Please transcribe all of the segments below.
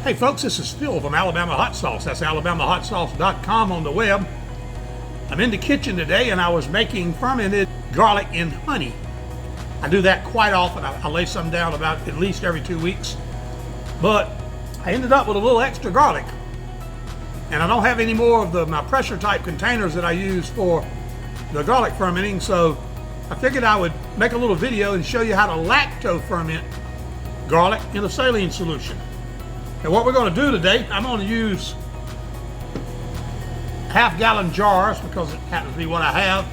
Hey folks, this is Phil from Alabama Hot Sauce. That's alabamahotsauce.com on the web. I'm in the kitchen today and I was making fermented garlic and honey. I do that quite often. I lay some down about at least every 2 weeks. But I ended up with a little extra garlic. And I don't have any more of my pressure type containers that I use for the garlic fermenting, so I figured I would make a little video and show you how to lacto ferment garlic in a saline solution. And what we're going to do today, I'm going to use half-gallon jars because it happens to be what I have.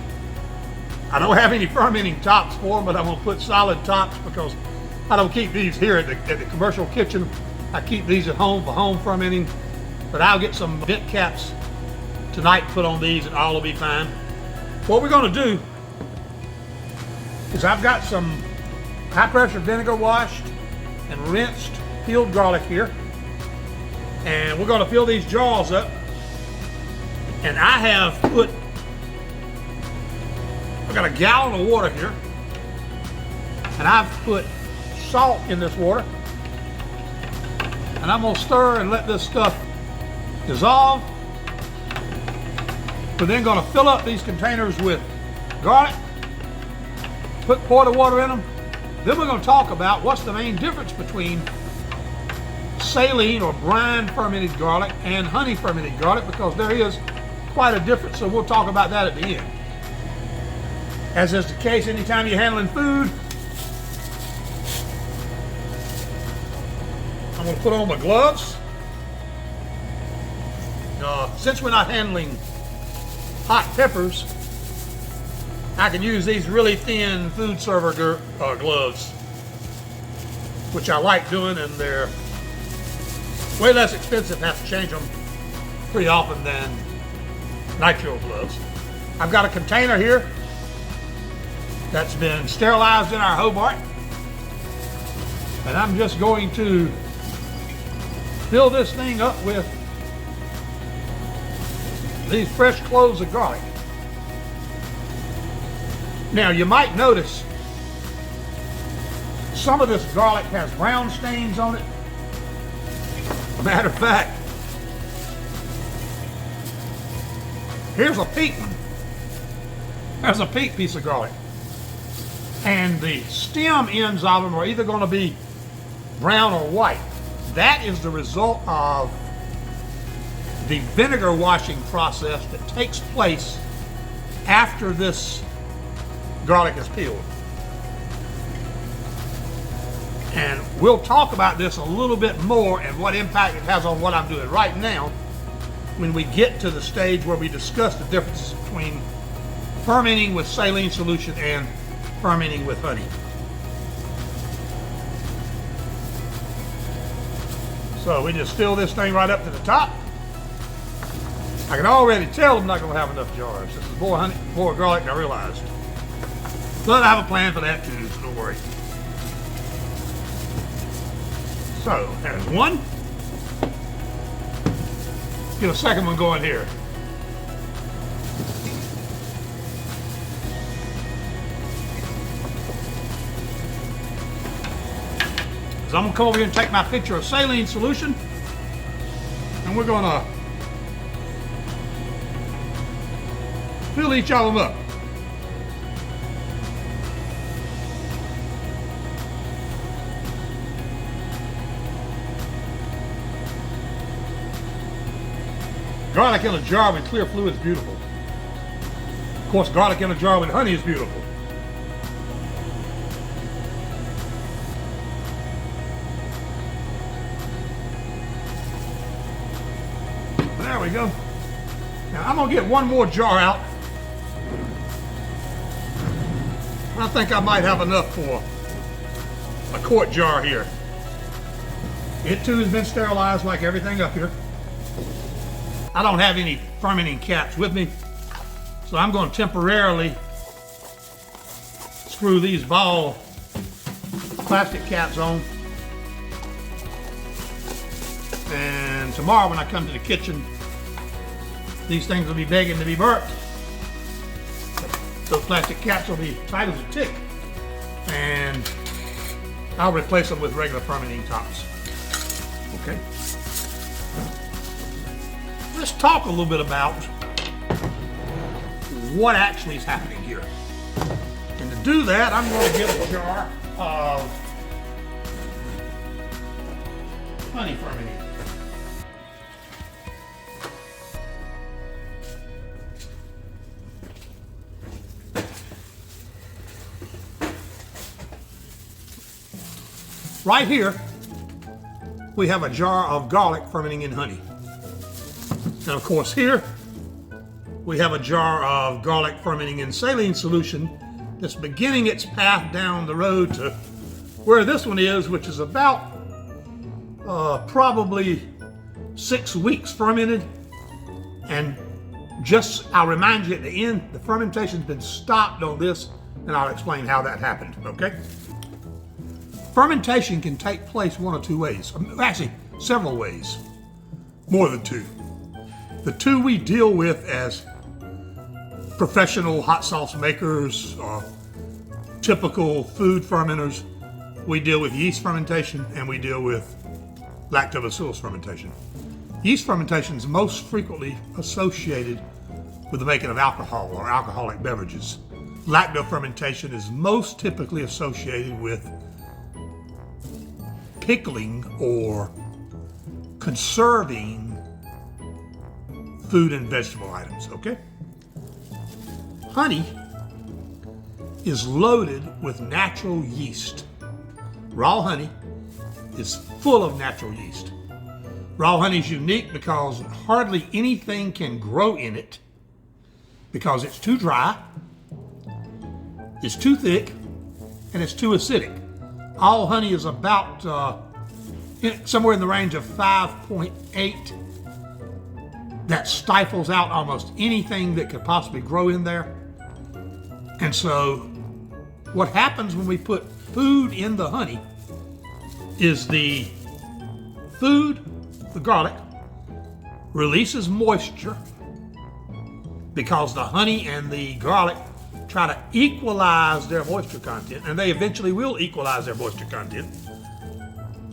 I don't have any fermenting tops for them, but I'm going to put solid tops because I don't keep these here at the commercial kitchen. I keep these at home for home fermenting, but I'll get some vent caps tonight and put on these and all will be fine. What we're going to do is I've got some high-pressure vinegar washed and rinsed peeled garlic here. And we're going to fill these jars up. And I've got a gallon of water here. And I've put salt in this water. And I'm going to stir and let this stuff dissolve. We're then going to fill up these containers with garlic, pour the water in them. Then we're going to talk about what's the main difference between saline or brine fermented garlic and honey fermented garlic, because there is quite a difference. So we'll talk about that at the end. As is the case anytime you're handling food, I'm going to put on my gloves. Since we're not handling hot peppers, I can use these really thin food server gloves, which I like doing, and they're way less expensive. Have to change them pretty often than nitrile gloves. I've got a container here that's been sterilized in our Hobart, and I'm just going to fill this thing up with these fresh cloves of garlic. Now you might notice some of this garlic has brown stains on it. Matter of fact, here's a pink one. There's a pink piece of garlic. And the stem ends of them are either going to be brown or white. That is the result of the vinegar washing process that takes place after this garlic is peeled. And we'll talk about this a little bit more and what impact it has on what I'm doing right now when we get to the stage where we discuss the differences between fermenting with saline solution and fermenting with honey. So we just fill this thing right up to the top. I can already tell I'm not going to have enough jars. This is more garlic than I realized. But I have a plan for that too, so don't worry. So, there's one. Get a second one going here. So I'm going to come over here and take my picture of saline solution, and we're going to fill each of them up. Garlic in a jar with clear fluid is beautiful. Of course, garlic in a jar with honey is beautiful. There we go. Now I'm going to get one more jar out. I think I might have enough for a quart jar here. It too has been sterilized like everything up here. I don't have any fermenting caps with me, so I'm going to temporarily screw these ball plastic caps on. And tomorrow when I come to the kitchen, these things will be begging to be burnt. Those plastic caps will be tight as a tick, and I'll replace them with regular fermenting tops. Okay. let's talk a little bit about what actually is happening here. And to do that, I'm going to get a jar of honey fermenting. Right here, we have a jar of garlic fermenting in honey. And of course here, we have a jar of garlic fermenting in saline solution that's beginning its path down the road to where this one is, which is about probably 6 weeks fermented. And just, I'll remind you at the end, the fermentation's been stopped on this, and I'll explain how that happened, okay? Fermentation can take place one of two ways, actually several ways, more than two. The two we deal with as professional hot sauce makers or typical food fermenters, we deal with yeast fermentation and we deal with Lactobacillus fermentation. Yeast fermentation is most frequently associated with the making of alcohol or alcoholic beverages. Lacto fermentation is most typically associated with pickling or conserving food and vegetable items, okay? Honey is loaded with natural yeast. Raw honey is full of natural yeast. Raw honey is unique because hardly anything can grow in it because it's too dry, it's too thick, and it's too acidic. All honey is about somewhere in the range of 5.8 that stifles out almost anything that could possibly grow in there. And so what happens when we put food in the honey is the food, the garlic, releases moisture because the honey and the garlic try to equalize their moisture content, and they eventually will equalize their moisture content.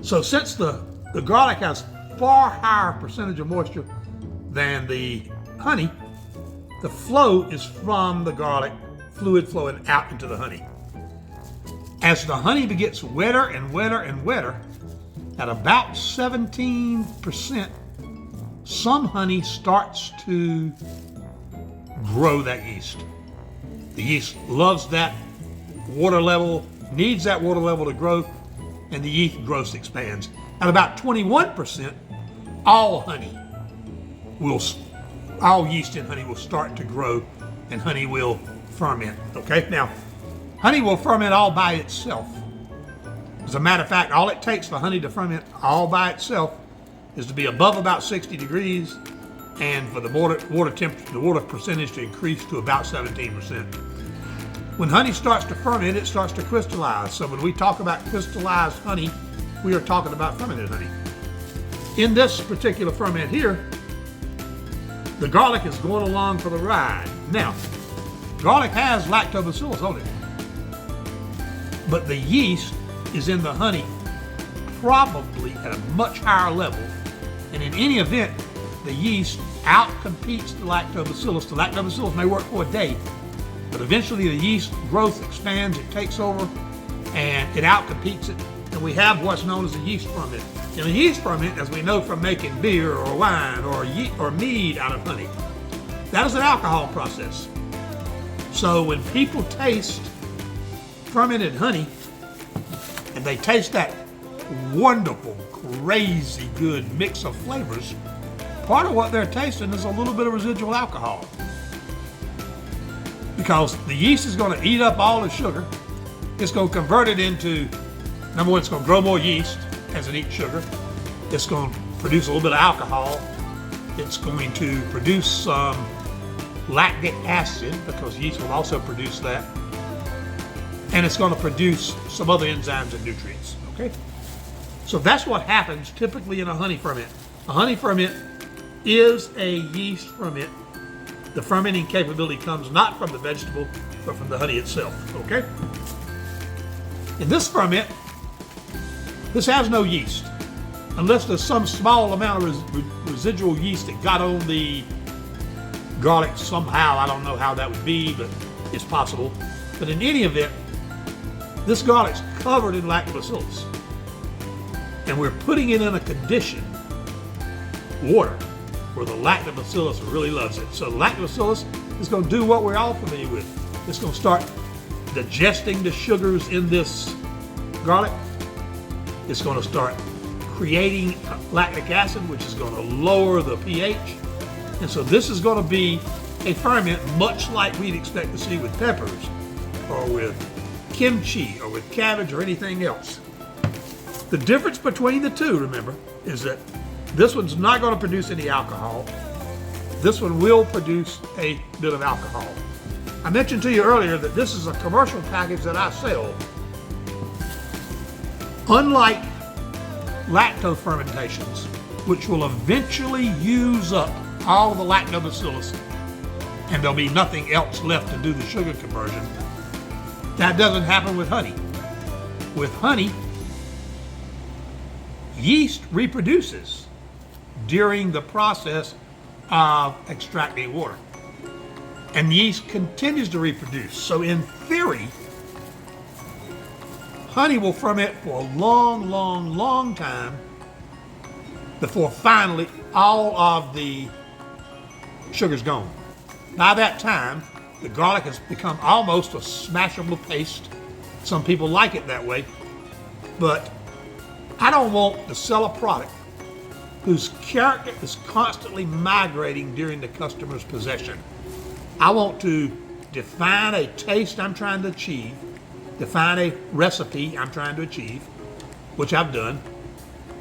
So since the garlic has far higher percentage of moisture than the honey, the flow is from the garlic, fluid flowing out into the honey. As the honey gets wetter and wetter and wetter, at about 17%, some honey starts to grow that yeast. The yeast loves that water level, needs that water level to grow, and the yeast growth expands. At about 21%, all yeast in honey will start to grow, and honey will ferment, okay? Now, honey will ferment all by itself. As a matter of fact, all it takes for honey to ferment all by itself is to be above about 60 degrees and for the water percentage to increase to about 17%. When honey starts to ferment, it starts to crystallize. So when we talk about crystallized honey, we are talking about fermented honey. In this particular ferment here, the garlic is going along for the ride. Now, garlic has lactobacillus on it, but the yeast is in the honey probably at a much higher level, and in any event, the yeast outcompetes the lactobacillus. The lactobacillus may work for a day, but eventually the yeast growth expands, it takes over, and it outcompetes it, and we have what's known as a yeast ferment. And a yeast ferment, as we know from making beer or wine or mead out of honey, that is an alcohol process. So when people taste fermented honey, and they taste that wonderful, crazy good mix of flavors, part of what they're tasting is a little bit of residual alcohol. Because the yeast is going to eat up all the sugar. It's going to convert it into, number one, it's going to grow more yeast as it eats sugar. It's going to produce a little bit of alcohol. It's going to produce some lactic acid, because yeast will also produce that. And it's going to produce some other enzymes and nutrients, okay? So that's what happens typically in a honey ferment. A honey ferment is a yeast ferment. The fermenting capability comes not from the vegetable, but from the honey itself, okay? In this ferment, this has no yeast. unless there's some small amount of residual yeast that got on the garlic somehow. I don't know how that would be, but it's possible. But in any event, this garlic's covered in lactobacillus. And we're putting it in a condition, water, where the lactobacillus really loves it. So the lactobacillus is going to do what we're all familiar with. It's going to start digesting the sugars in this garlic. It's going to start creating lactic acid, which is going to lower the pH. And so this is going to be a ferment much like we'd expect to see with peppers or with kimchi or with cabbage or anything else. The difference between the two, remember, is that this one's not going to produce any alcohol. This one will produce a bit of alcohol. I mentioned to you earlier that this is a commercial package that I sell. Unlike lacto fermentations, which will eventually use up all of the lactobacillus and there'll be nothing else left to do the sugar conversion, that doesn't happen with honey. With honey, yeast reproduces during the process of extracting water. And yeast continues to reproduce. So in theory, honey will ferment for a long, long, long time before finally all of the sugar's gone. By that time, the garlic has become almost a smashable paste. Some people like it that way, but I don't want to sell a product whose character is constantly migrating during the customer's possession. I want to define a taste I'm trying to achieve, define a recipe I'm trying to achieve, which I've done.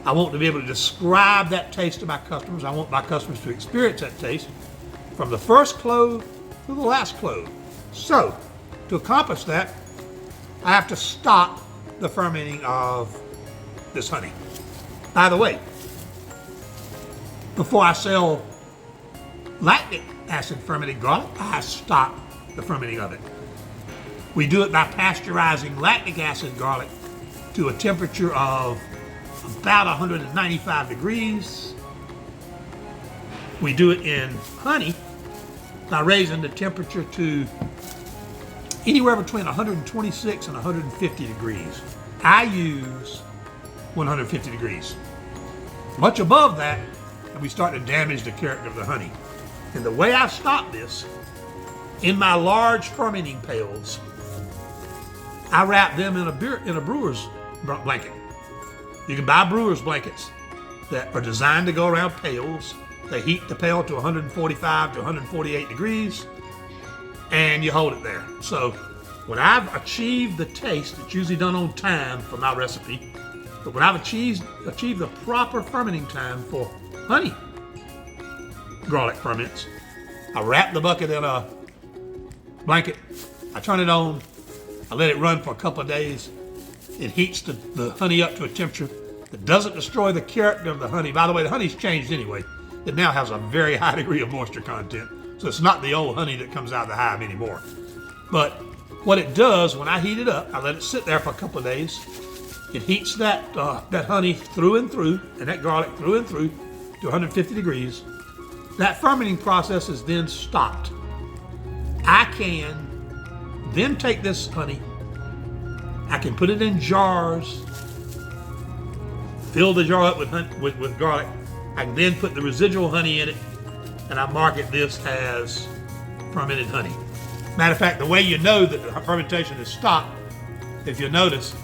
I want to be able to describe that taste to my customers. I want my customers to experience that taste from the first clove to the last clove. So, to accomplish that, I have to stop the fermenting of this honey. By the way, before I sell lactic acid fermented garlic, I stop the fermenting of it. We do it by pasteurizing lactic acid garlic to a temperature of about 195 degrees. We do it in honey by raising the temperature to anywhere between 126 and 150 degrees. I use 150 degrees. Much above that, and we start to damage the character of the honey. And the way I stop this, in my large fermenting pails, I wrap them in a brewer's blanket. You can buy brewer's blankets that are designed to go around pails. They heat the pail to 145 to 148 degrees, and you hold it there. So when I've achieved the taste, it's usually done on time for my recipe, but when I've achieved the proper fermenting time for honey garlic ferments, I wrap the bucket in a blanket, I turn it on, I let it run for a couple of days. It heats the honey up to a temperature that doesn't destroy the character of the honey. By the way, the honey's changed anyway. It now has a very high degree of moisture content, so it's not the old honey that comes out of the hive anymore. But what it does, when I heat it up, I let it sit there for a couple of days. It heats that honey through and through, and that garlic through and through to 150 degrees. That fermenting process is then stopped. I can then take this honey, I can put it in jars, fill the jar up with garlic. I can then put the residual honey in it, and I market this as fermented honey. Matter of fact, the way you know that the fermentation is stopped, if you notice,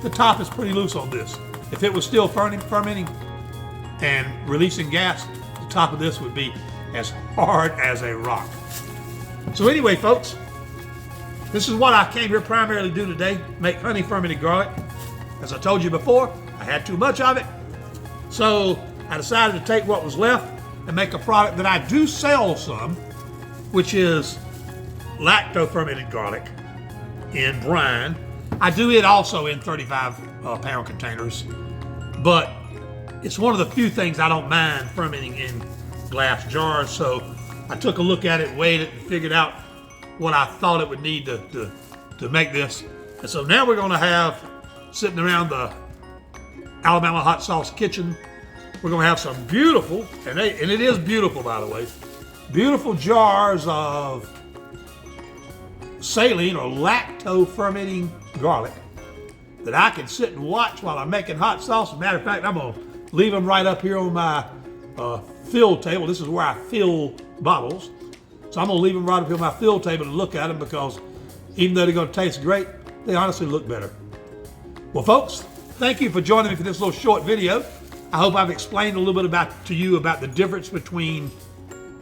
the top is pretty loose on this. If it was still fermenting and releasing gas, the top of this would be as hard as a rock. So anyway, folks, this is what I came here primarily to do today, make honey fermented garlic. As I told you before, I had too much of it. So I decided to take what was left and make a product that I do sell some, which is lacto fermented garlic in brine. I do it also in 35-pound containers, but it's one of the few things I don't mind fermenting in glass jars. So I took a look at it, weighed it, and figured out what I thought it would need to make this. And so now we're going to have sitting around the Alabama Hot Sauce Kitchen. We're gonna have some beautiful, and it is beautiful, by the way, beautiful jars of Saline or Lacto fermenting garlic that I can sit and watch while I'm making hot sauce. As a matter of fact, I'm gonna leave them right up here on my fill table. This is where I fill bottles. So I'm gonna leave them right up here on my fill table to look at them, because even though they're gonna taste great, they honestly look better. Well, folks, thank you for joining me for this little short video. I hope I've explained a little bit to you about the difference between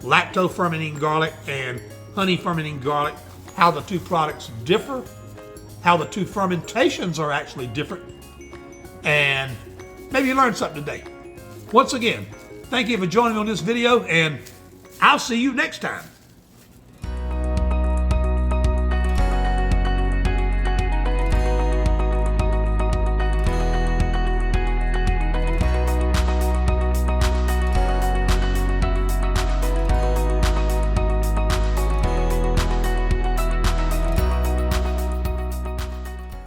lacto fermenting garlic and honey fermenting garlic, how the two products differ, how the two fermentations are actually different, and maybe you learned something today. Once again, thank you for joining me on this video, and I'll see you next time.